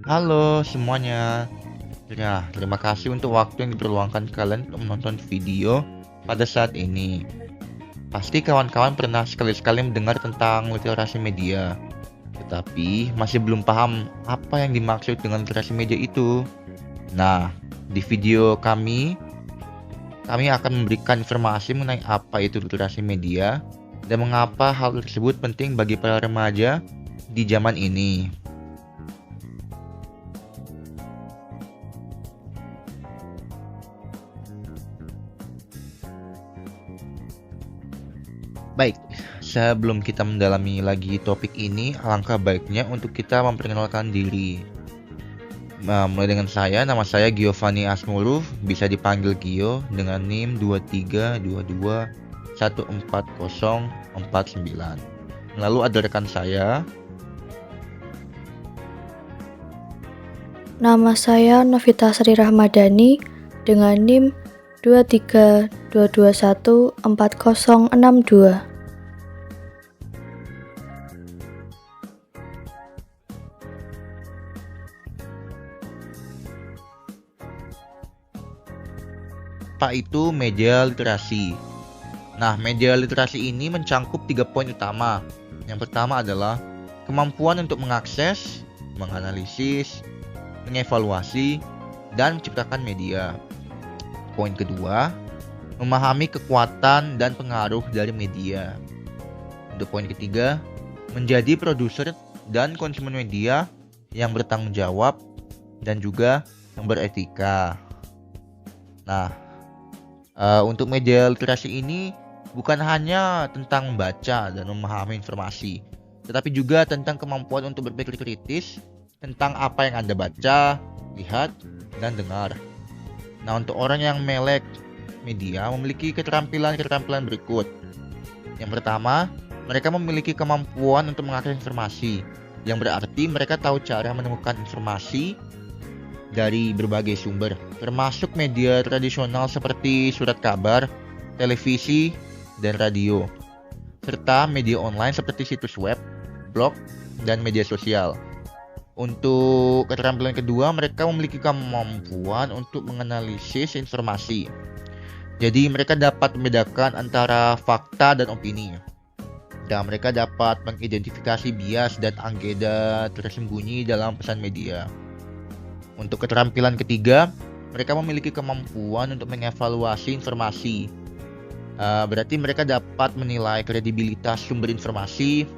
Halo semuanya. Ya, terima kasih untuk waktu yang diperluangkan kalian untuk menonton video pada saat ini. Pasti kawan-kawan pernah sekali-sekali mendengar tentang literasi media, tetapi masih belum paham apa yang dimaksud dengan literasi media itu. Nah, di video kami akan memberikan informasi mengenai apa itu literasi media dan mengapa hal tersebut penting bagi para remaja di zaman ini. Baik, sebelum kita mendalami lagi topik ini, alangkah baiknya untuk kita memperkenalkan diri. Mulai dengan saya, nama saya Giovanni Asmuruf, bisa dipanggil Gio dengan NIM 2322140049. Lalu ada rekan saya, Nama saya Novita Sri Rahmadani dengan NIM 232214062. apa itu media literasi? Nah, media literasi ini mencangkup 3 poin utama. Yang pertama adalah kemampuan untuk mengakses, menganalisis, mengevaluasi, dan menciptakan media. Poin kedua, memahami kekuatan dan pengaruh dari media. Untuk poin ketiga, menjadi produser dan konsumen media yang bertanggung jawab dan juga yang beretika. Nah, untuk media literasi ini bukan hanya tentang membaca dan memahami informasi, tetapi juga tentang kemampuan untuk berpikir kritis tentang apa yang Anda baca, lihat, dan dengar. Nah, untuk orang yang melek media memiliki keterampilan-keterampilan berikut. Yang pertama, mereka memiliki kemampuan untuk mengakses informasi, yang berarti mereka tahu cara menemukan informasi dari berbagai sumber, termasuk media tradisional seperti surat kabar, televisi, dan radio, serta media online seperti situs web, blog, dan media sosial. Untuk keterampilan kedua, mereka memiliki kemampuan untuk menganalisis informasi. Jadi mereka dapat membedakan antara fakta dan opini. Dan mereka dapat mengidentifikasi bias dan agenda tersembunyi dalam pesan media. Untuk keterampilan ketiga, mereka memiliki kemampuan untuk mengevaluasi informasi. Berarti mereka dapat menilai kredibilitas sumber informasi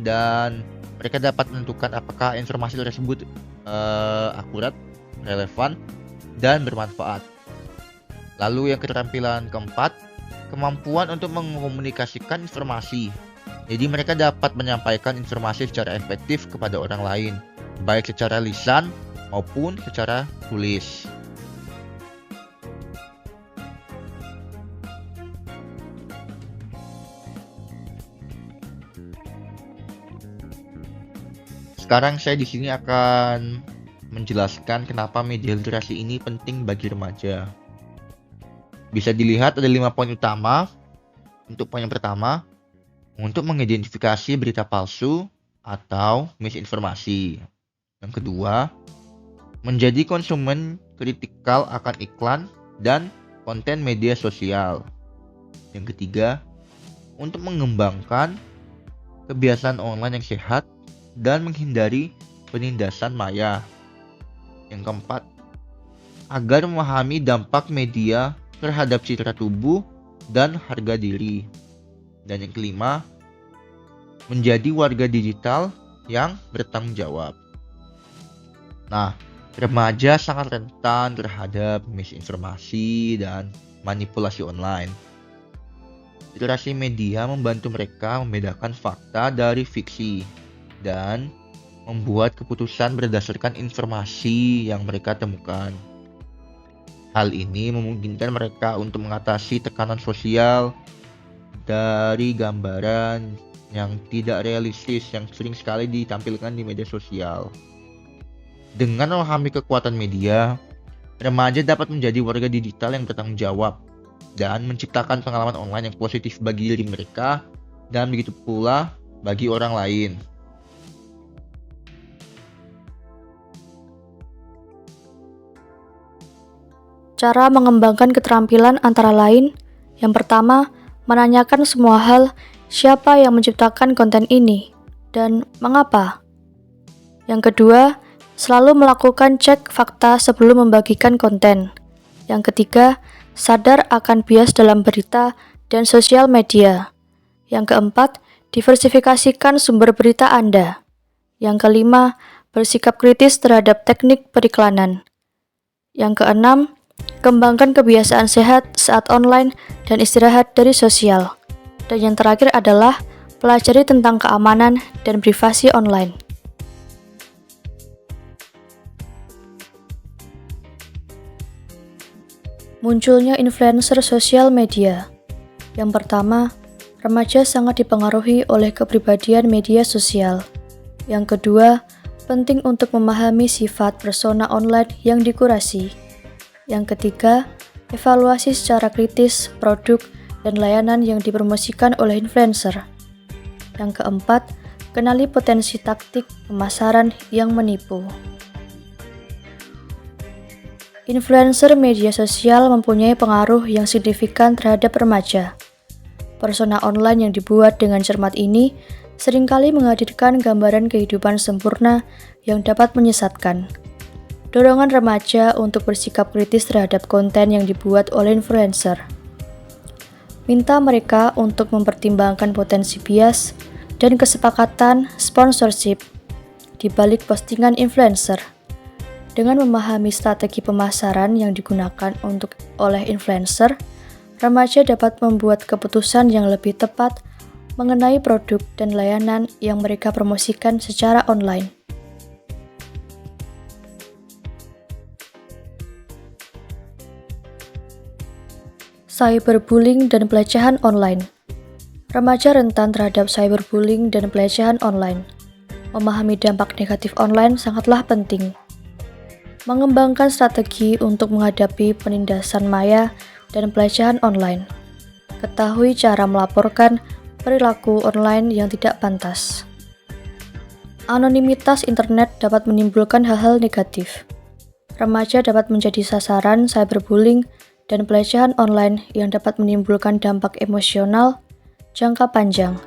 dan mereka dapat menentukan apakah informasi tersebut akurat, relevan, dan bermanfaat. Lalu yang keterampilan keempat, kemampuan untuk mengkomunikasikan informasi. Jadi mereka dapat menyampaikan informasi secara efektif kepada orang lain, baik secara lisan maupun secara tulis. Sekarang saya di sini akan menjelaskan kenapa media literasi ini penting bagi remaja. Bisa dilihat ada 5 poin utama. Untuk poin yang pertama, untuk mengidentifikasi berita palsu atau misinformasi. Yang kedua, menjadi konsumen kritikal akan iklan dan konten media sosial. Yang ketiga, untuk mengembangkan kebiasaan online yang sehat dan menghindari penindasan maya. Yang keempat, agar memahami dampak media terhadap citra tubuh dan harga diri. Dan yang kelima, menjadi warga digital yang bertanggung jawab. Nah, remaja sangat rentan terhadap misinformasi dan manipulasi online. Literasi media membantu mereka membedakan fakta dari fiksi dan membuat keputusan berdasarkan informasi yang mereka temukan. Hal ini memungkinkan mereka untuk mengatasi tekanan sosial dari gambaran yang tidak realistis yang sering sekali ditampilkan di media sosial. Dengan memahami kekuatan media, remaja dapat menjadi warga digital yang bertanggung jawab dan menciptakan pengalaman online yang positif bagi diri mereka dan begitu pula bagi orang lain. Cara mengembangkan keterampilan antara lain, yang pertama, menanyakan semua hal siapa yang menciptakan konten ini dan mengapa. Yang kedua, selalu melakukan cek fakta sebelum membagikan konten. Yang ketiga, sadar akan bias dalam berita dan sosial media. Yang keempat, diversifikasikan sumber berita Anda. Yang kelima, bersikap kritis terhadap teknik periklanan. Yang keenam, kembangkan kebiasaan sehat saat online dan istirahat dari sosial. Dan yang terakhir adalah pelajari tentang keamanan dan privasi online. Munculnya influencer sosial media. Yang pertama, remaja sangat dipengaruhi oleh kepribadian media sosial. Yang kedua, penting untuk memahami sifat persona online yang dikurasi. Yang ketiga, evaluasi secara kritis produk dan layanan yang dipromosikan oleh influencer. Yang keempat, kenali potensi taktik pemasaran yang menipu. Influencer media sosial mempunyai pengaruh yang signifikan terhadap remaja. Persona online yang dibuat dengan cermat ini seringkali menghadirkan gambaran kehidupan sempurna yang dapat menyesatkan. Dorongan remaja untuk bersikap kritis terhadap konten yang dibuat oleh influencer. Minta mereka untuk mempertimbangkan potensi bias dan kesepakatan sponsorship di balik postingan influencer. Dengan memahami strategi pemasaran yang digunakan oleh influencer, remaja dapat membuat keputusan yang lebih tepat mengenai produk dan layanan yang mereka promosikan secara online. Cyberbullying dan pelecehan online. Remaja rentan terhadap cyberbullying dan pelecehan online. Memahami dampak negatif online sangatlah penting. Mengembangkan strategi untuk menghadapi penindasan maya dan pelecehan online. Ketahui cara melaporkan perilaku online yang tidak pantas. Anonimitas internet dapat menimbulkan hal-hal negatif. Remaja dapat menjadi sasaran cyberbullying dan pelecehan online yang dapat menimbulkan dampak emosional jangka panjang.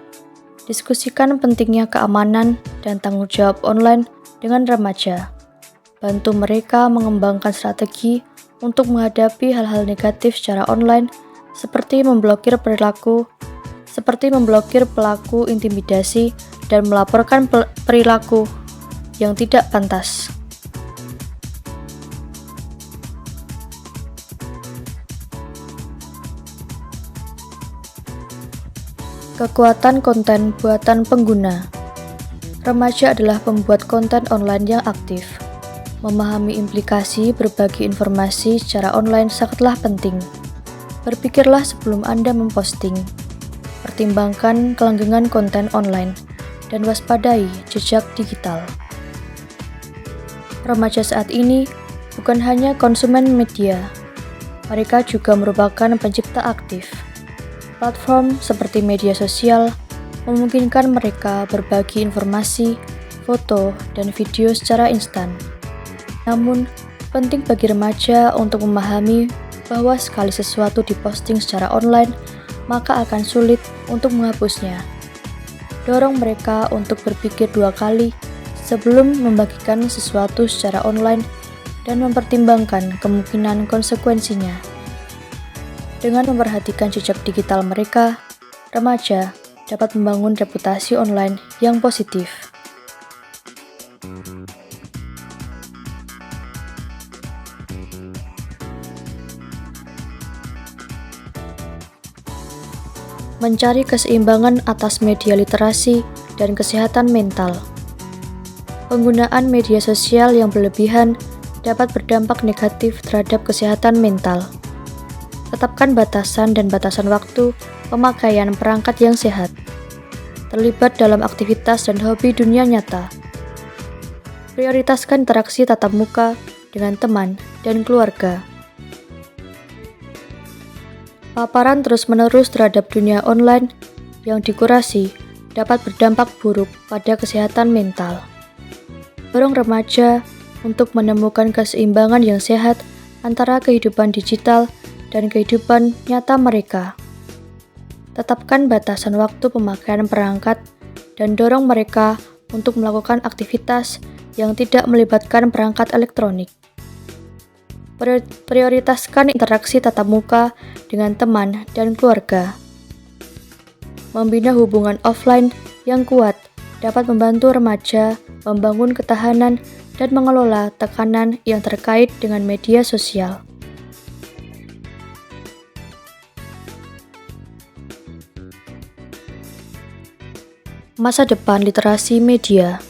Diskusikan pentingnya keamanan dan tanggung jawab online dengan remaja. Bantu mereka mengembangkan strategi untuk menghadapi hal-hal negatif secara online seperti memblokir pelaku intimidasi dan melaporkan perilaku yang tidak pantas. Kekuatan konten buatan pengguna. Remaja adalah pembuat konten online yang aktif. Memahami implikasi berbagi informasi secara online sangatlah penting. Berpikirlah sebelum Anda memposting. Pertimbangkan kelanggengan konten online dan waspadai jejak digital. Remaja saat ini bukan hanya konsumen media, mereka juga merupakan pencipta aktif. Platform seperti media sosial memungkinkan mereka berbagi informasi, foto, dan video secara instan. Namun, penting bagi remaja untuk memahami bahwa sekali sesuatu diposting secara online, maka akan sulit untuk menghapusnya. Dorong mereka untuk berpikir 2 kali sebelum membagikan sesuatu secara online dan mempertimbangkan kemungkinan konsekuensinya. Dengan memperhatikan jejak digital mereka, remaja dapat membangun reputasi online yang positif. Mencari keseimbangan atas media literasi dan kesehatan mental. Penggunaan media sosial yang berlebihan dapat berdampak negatif terhadap kesehatan mental. Tetapkan batasan dan batasan waktu pemakaian perangkat yang sehat. Terlibat dalam aktivitas dan hobi dunia nyata. Prioritaskan interaksi tatap muka dengan teman dan keluarga. Paparan terus-menerus terhadap dunia online yang dikurasi dapat berdampak buruk pada kesehatan mental. Dorong remaja untuk menemukan keseimbangan yang sehat antara kehidupan digital dan kehidupan nyata mereka. Tetapkan batasan waktu pemakaian perangkat dan dorong mereka untuk melakukan aktivitas yang tidak melibatkan perangkat elektronik. Prioritaskan interaksi tatap muka dengan teman dan keluarga. Membina hubungan offline yang kuat dapat membantu remaja membangun ketahanan dan mengelola tekanan yang terkait dengan media sosial. Masa depan literasi media.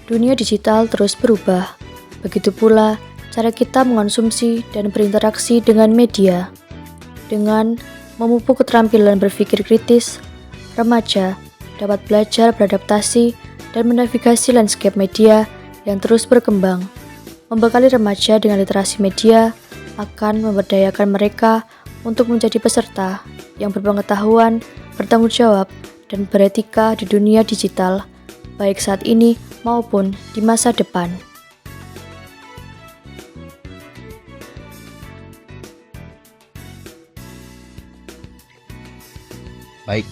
Dunia digital terus berubah, begitu pula cara kita mengonsumsi dan berinteraksi dengan media. Dengan memupuk keterampilan berpikir kritis, remaja dapat belajar beradaptasi dan menavigasi landscape media yang terus berkembang. Membekali remaja dengan literasi media akan memberdayakan mereka untuk menjadi peserta yang berpengetahuan, bertanggung jawab, dan beretika di dunia digital, baik saat ini maupun di masa depan. Baik,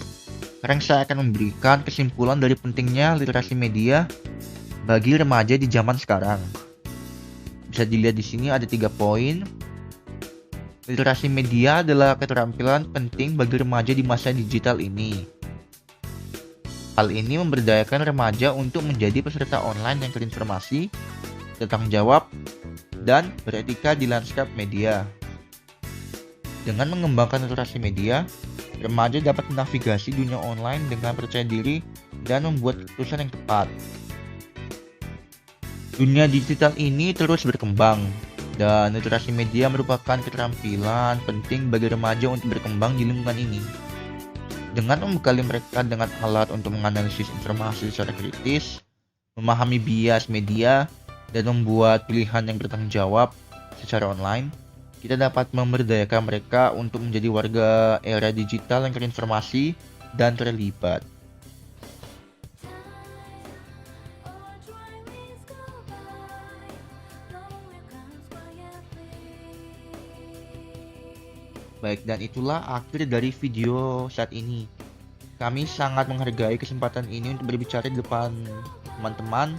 sekarang saya akan memberikan kesimpulan dari pentingnya literasi media bagi remaja di zaman sekarang. Bisa dilihat di sini ada 3 poin. Literasi media adalah keterampilan penting bagi remaja di masa digital ini. Hal ini memberdayakan remaja untuk menjadi peserta online yang terinformasi, bertanggung jawab, dan beretika di lanskap media. Dengan mengembangkan literasi media, remaja dapat menavigasi dunia online dengan percaya diri dan membuat keputusan yang tepat. Dunia digital ini terus berkembang, dan literasi media merupakan keterampilan penting bagi remaja untuk berkembang di lingkungan ini. Dengan membekali mereka dengan alat untuk menganalisis informasi secara kritis, memahami bias media, dan membuat pilihan yang bertanggung jawab secara online, kita dapat memberdayakan mereka untuk menjadi warga era digital yang terinformasi dan terlibat. Baik, dan itulah akhir dari video saat ini. Kami sangat menghargai kesempatan ini untuk berbicara di depan teman-teman,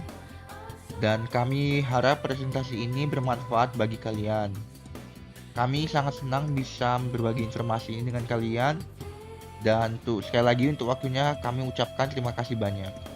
dan kami harap presentasi ini bermanfaat bagi kalian. Kami sangat senang bisa berbagi informasi ini dengan kalian, dan sekali lagi untuk waktunya kami ucapkan terima kasih banyak.